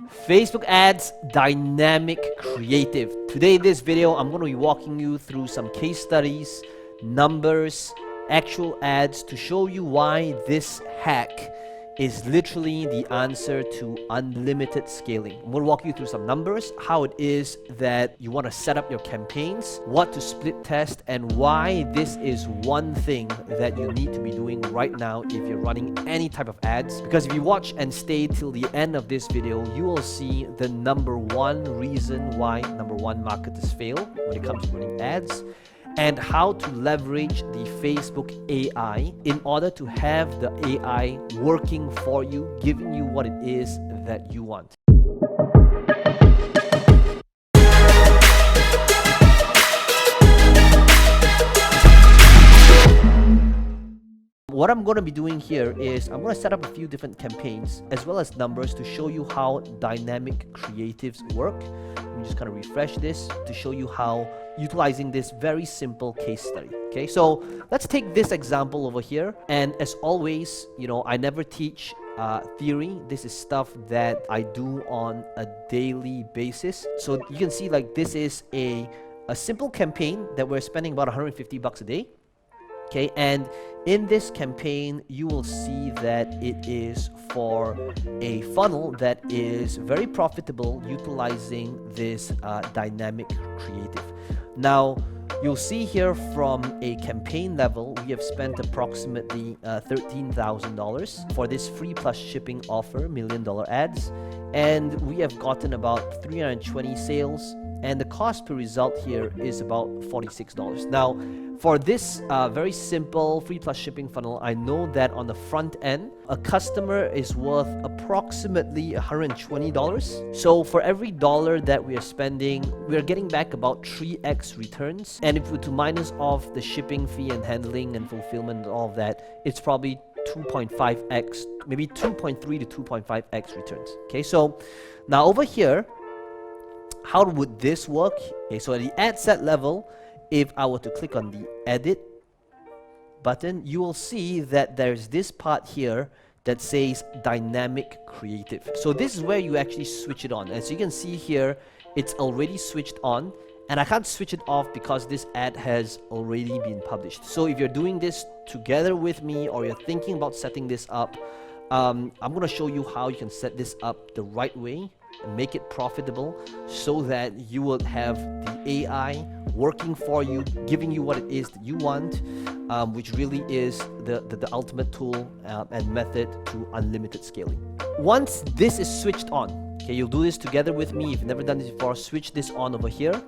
Facebook ads, dynamic creative. Today in this video, I'm going to be walking you through some case studies, numbers, actual ads to show you why this hack is literally the answer to unlimited scaling. I'm going to walk you through some numbers, how it is that you want to set up your campaigns, what to split test, and why this is one thing that you need to be doing right now if you're running any type of ads. Because if you watch and stay till the end of this video, you will see the number one reason why marketers fail when it comes to running ads, and how to leverage the Facebook AI in order to have the AI working for you, giving you what it is that you want. What I'm going to be doing here is I'm going to set up a few different campaigns as well as numbers to show you how dynamic creatives work. Let me just kind of refresh this to show you how utilizing this very simple case study. Okay, so let's take this example over here. And as always, I never teach theory. This is stuff that I do on a daily basis. So you can see like this is a simple campaign that we're spending about $150 a day. Okay, and in this campaign, you will see that it is for a funnel that is very profitable utilizing this dynamic creative. Now, you'll see here from a campaign level, we have spent approximately $13,000 for this free plus shipping offer, $1 million ads, and we have gotten about 320 sales, and the cost per result here is about $46. Now, for this very simple free plus shipping funnel, I know that on the front end, a customer is worth approximately $120. So for every dollar that we are spending, we are getting back about 3x returns. And if we were to minus off the shipping fee and handling and fulfillment and all of that, it's probably 2.5x, maybe 2.3 to 2.5x returns. Okay, so now over here, how would this work? Okay, so at the ad set level, if I were to click on the edit button, you will see that there's this part here that says dynamic creative. So this is where you actually switch it on. As you can see here, it's already switched on, and I can't switch it off because this ad has already been published. So if you're doing this together with me or you're thinking about setting this up, I'm going to show you how you can set this up the right way and make it profitable so that you will have the AI working for you, giving you what it is that you want, which really is the ultimate tool and method to unlimited scaling. Once this is switched on, okay, you'll do this together with me. If you've never done this before, switch this on over here.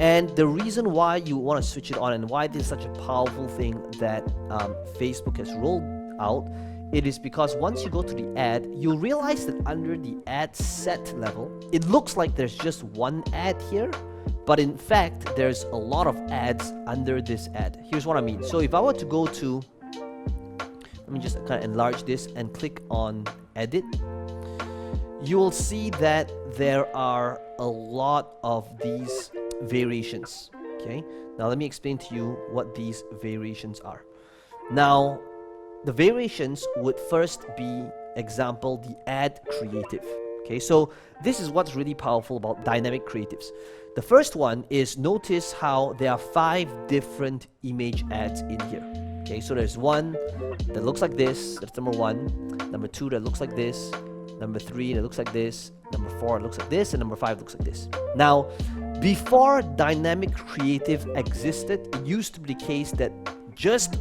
And the reason why you want to switch it on and why this is such a powerful thing that Facebook has rolled out, it is because once you go to the ad, you'll realize that under the ad set level, it looks like there's just one ad here, but in fact, there's a lot of ads under this ad. Here's what I mean. So if I were to go to, let me just kind of enlarge this and click on edit, you will see that there are a lot of these variations. Okay, now let me explain to you what these variations are. Now, the variations would first be, example, the ad creative. Okay, so this is what's really powerful about dynamic creatives. The first one is, notice how there are 5 different image ads in here. Okay, so there's one that looks like this, that's number 1. Number 2 that looks like this. Number 3 that looks like this. Number 4 looks like this, and number 5 looks like this. Now, before dynamic creative existed, it used to be the case that just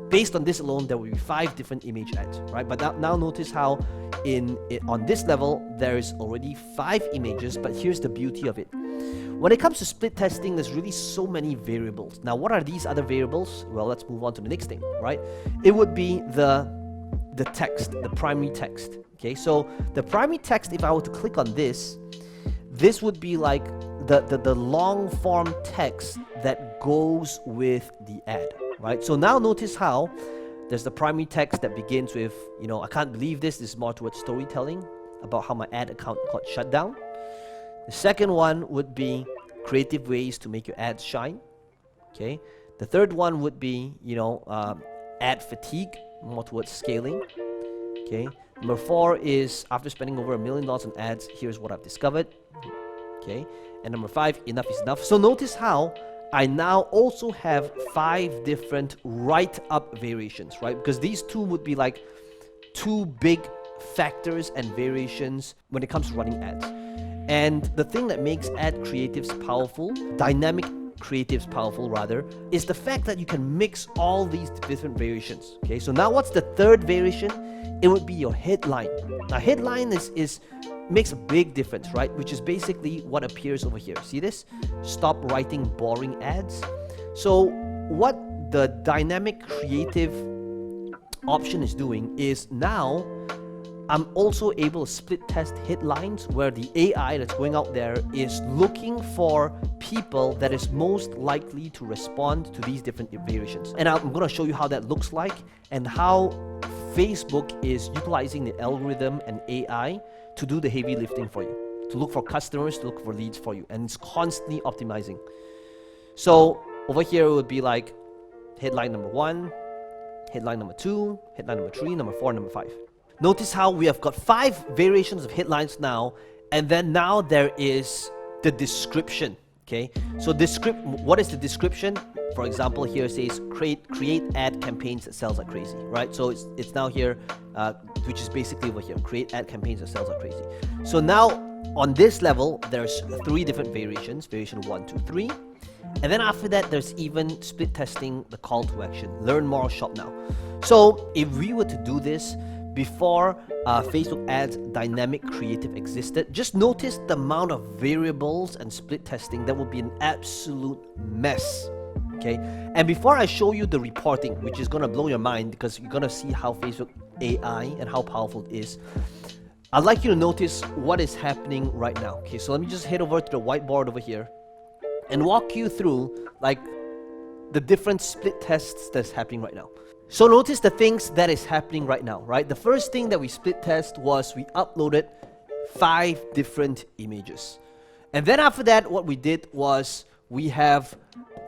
based on this alone, there will be 5 different image ads, right? But now notice how on this level, there is already 5 images, but here's the beauty of it. When it comes to split testing, there's really so many variables. Now, what are these other variables? Well, let's move on to the next thing, right? It would be the text, the primary text. Okay, so the primary text, if I were to click on this would be like the long form text that goes with the ad. Right, so now notice how there's the primary text that begins with, I can't believe this. This is more towards storytelling about how my ad account got shut down. The second one would be creative ways to make your ads shine. Okay, the third one would be, ad fatigue, more towards scaling. Okay, Number 4 is after spending over $1 million on ads, here's what I've discovered. Okay, and number 5, enough is enough. So notice how I now also have 5 different write-up variations, right? Because these two would be like 2 big factors and variations when it comes to running ads. And the thing that makes ad creatives powerful, dynamic creatives powerful rather, is the fact that you can mix all these different variations. Okay, so now what's the third variation? It would be your headline. Now headline is makes a big difference, right? Which is basically what appears over here. See this? Stop writing boring ads. So what the dynamic creative option is doing is now I'm also able to split test headlines where the AI that's going out there is looking for people that is most likely to respond to these different variations. And I'm going to show you how that looks like and how Facebook is utilizing the algorithm and AI to do the heavy lifting for you, to look for customers, to look for leads for you, and it's constantly optimizing. So over here it would be like headline number 1, headline number 2, headline number 3, number 4, number 5. Notice how we have got 5 variations of headlines now, and then now there is the description. Okay, so what is the description? For example, here it says create ad campaigns that sells like crazy, right? So it's now here, which is basically over here, create ad campaigns that sells like crazy. So now on this level, there's 3 different variations, variation 1, 2, 3. And then after that, there's even split testing the call to action, learn more, shop now. So if we were to do this before Facebook ads dynamic creative existed, just notice the amount of variables and split testing. That would be an absolute mess. Okay, and before I show you the reporting, which is gonna blow your mind because you're gonna see how Facebook AI and how powerful it is, I'd like you to notice what is happening right now. Okay, so let me just head over to the whiteboard over here and walk you through like the different split tests that's happening right now. So notice the things that is happening right now, right? The first thing that we split test was we uploaded 5 different images. And then after that, what we did was we have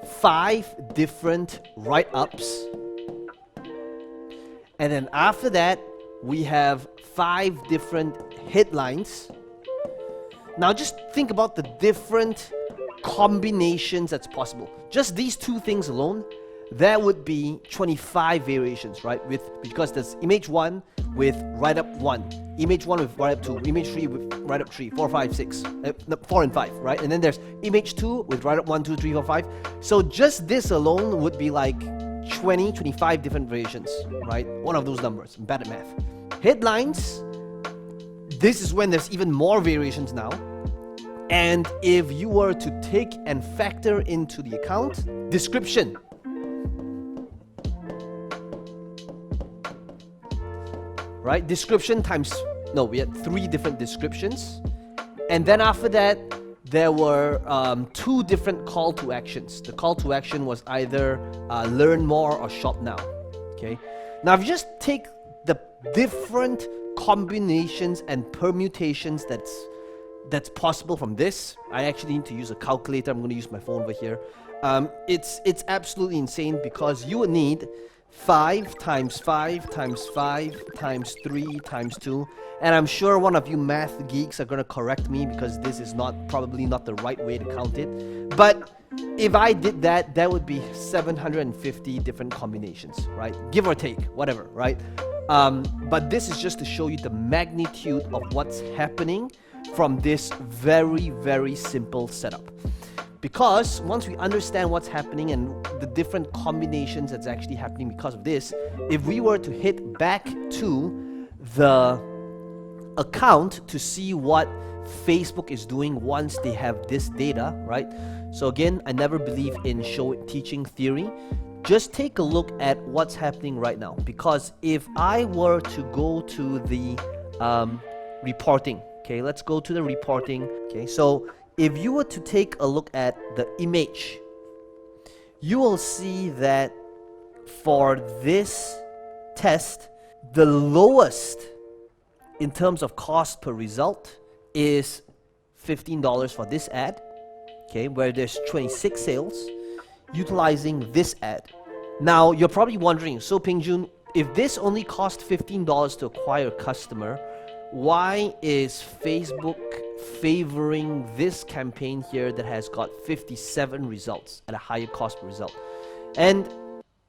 5 different write-ups. And then after that, we have 5 different headlines. Now just think about the different combinations that's possible. Just these 2 things alone, there would be 25 variations, right? Because there's image 1 with write-up 1, image 1 with write-up 2, image 3 with write-up 3, 4, 5, 6, 4 and 5, right? And then there's image 2 with write-up 1, 2, 3, 4, 5. So just this alone would be like 25 different variations, right? One of those numbers. I'm bad at math. Headlines, this is when there's even more variations now. And if you were to take and factor into the account, description, right? Description times, no, we had 3 different descriptions. And then after that, there were 2 different call to actions. The call to action was either learn more or shop now. Okay. Now, if you just take the different combinations and permutations that's possible from this, I actually need to use a calculator. I'm going to use my phone over here. It's absolutely insane because you would need 5 times 5 times 5 times 3 times 2, and I'm sure one of you math geeks are going to correct me because this is probably not the right way to count it, but if I did that, that would be 750 different combinations, right? Give or take, whatever, right? But this is just to show you the magnitude of what's happening from this very, very simple setup. Because once we understand what's happening and the different combinations that's actually happening because of this, if we were to hit back to the account to see what Facebook is doing once they have this data, right? So again, I never believe in teaching theory. Just take a look at what's happening right now. Because if I were to go to the reporting, okay, let's go to the reporting. Okay, so if you were to take a look at the image, you will see that for this test, the lowest in terms of cost per result is $15 for this ad, okay, where there's 26 sales utilizing this ad. Now, you're probably wondering, so Peng Joon, if this only cost $15 to acquire a customer, why is Facebook favoring this campaign here that has got 57 results at a higher cost per result? And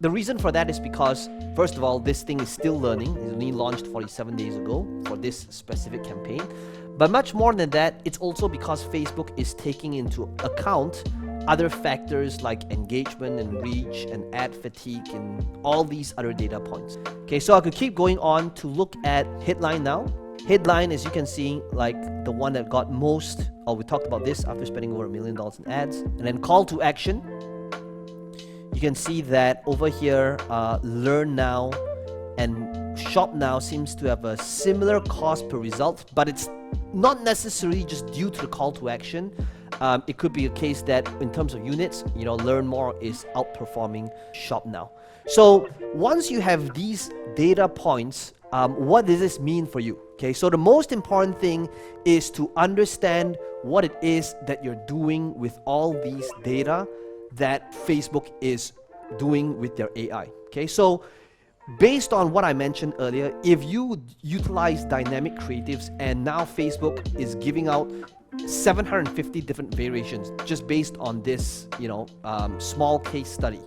the reason for that is because, first of all, this thing is still learning. It only launched 47 days ago for this specific campaign. But much more than that, it's also because Facebook is taking into account other factors like engagement and reach and ad fatigue and all these other data points. Okay, so I could keep going on to look at headline now. Headline, as you can see, like the one that got most, we talked about this after spending over $1 million in ads. And then call to action. You can see that over here, Learn Now and Shop Now seems to have a similar cost per result, but it's not necessarily just due to the call to action. It could be a case that in terms of units, Learn More is outperforming Shop Now. So once you have these data points, what does this mean for you? Okay, so the most important thing is to understand what it is that you're doing with all these data that Facebook is doing with their AI. Okay, so based on what I mentioned earlier, if you utilize dynamic creatives and now Facebook is giving out 750 different variations just based on this, small case study,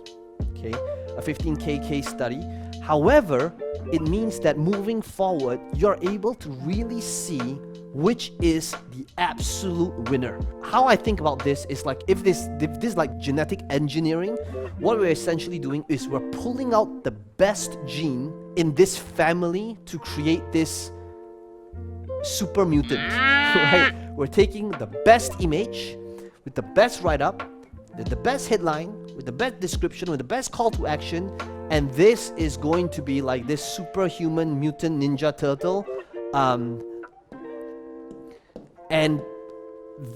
okay, a 15K case study. However, it means that moving forward, you're able to really see which is the absolute winner. How I think about this is like, if this is like genetic engineering, what we're essentially doing is we're pulling out the best gene in this family to create this super mutant, right? We're taking the best image with the best write-up, the best headline, with the best description, with the best call to action, and this is going to be like this superhuman mutant ninja turtle. And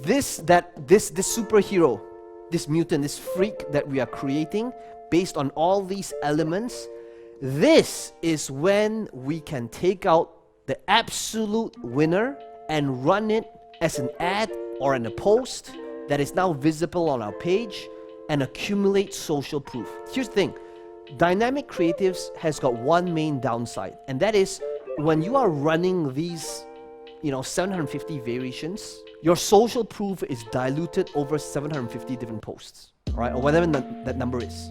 this superhero, this mutant, this freak that we are creating based on all these elements, this is when we can take out the absolute winner and run it as an ad or in a post that is now visible on our page and accumulate social proof. Here's the thing, dynamic creatives has got one main downside, and that is when you are running these 750 variations, your social proof is diluted over 750 different posts, right? Or whatever that number is.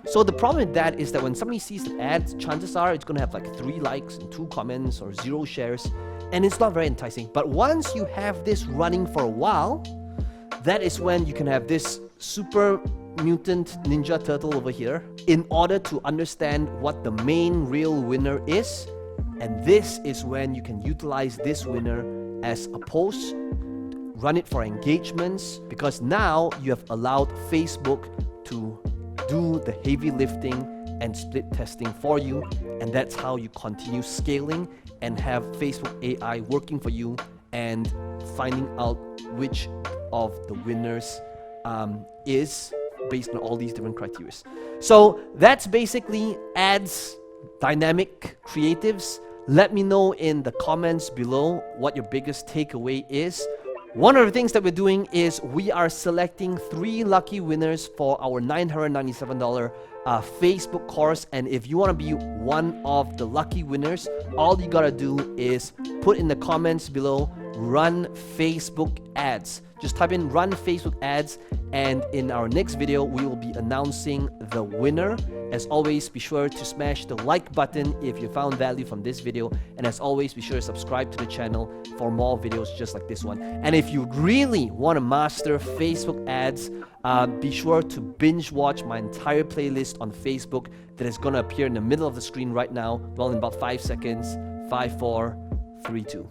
So the problem with that is that when somebody sees an ad, chances are it's going to have like 3 likes and 2 comments or 0 shares, and it's not very enticing. But once you have this running for a while, that is when you can have this super mutant ninja turtle over here in order to understand what the main real winner is. And this is when you can utilize this winner as a post, run it for engagements, because now you have allowed Facebook to do the heavy lifting and split testing for you, and that's how you continue scaling and have Facebook AI working for you and finding out which of the winners is based on all these different criteria. So that's basically ads, dynamic creatives. Let me know in the comments below what your biggest takeaway is. One of the things that we're doing is we are selecting 3 lucky winners for our $997 Facebook course. And if you want to be one of the lucky winners, all you gotta do is put in the comments below, run Facebook ads. Just type in run Facebook ads, and in our next video, we will be announcing the winner. As always, be sure to smash the like button if you found value from this video. And as always, be sure to subscribe to the channel for more videos just like this one. And if you really want to master Facebook ads, be sure to binge watch my entire playlist on Facebook that is going to appear in the middle of the screen right now, well, in about 5 seconds. 5, 4, 3, 2.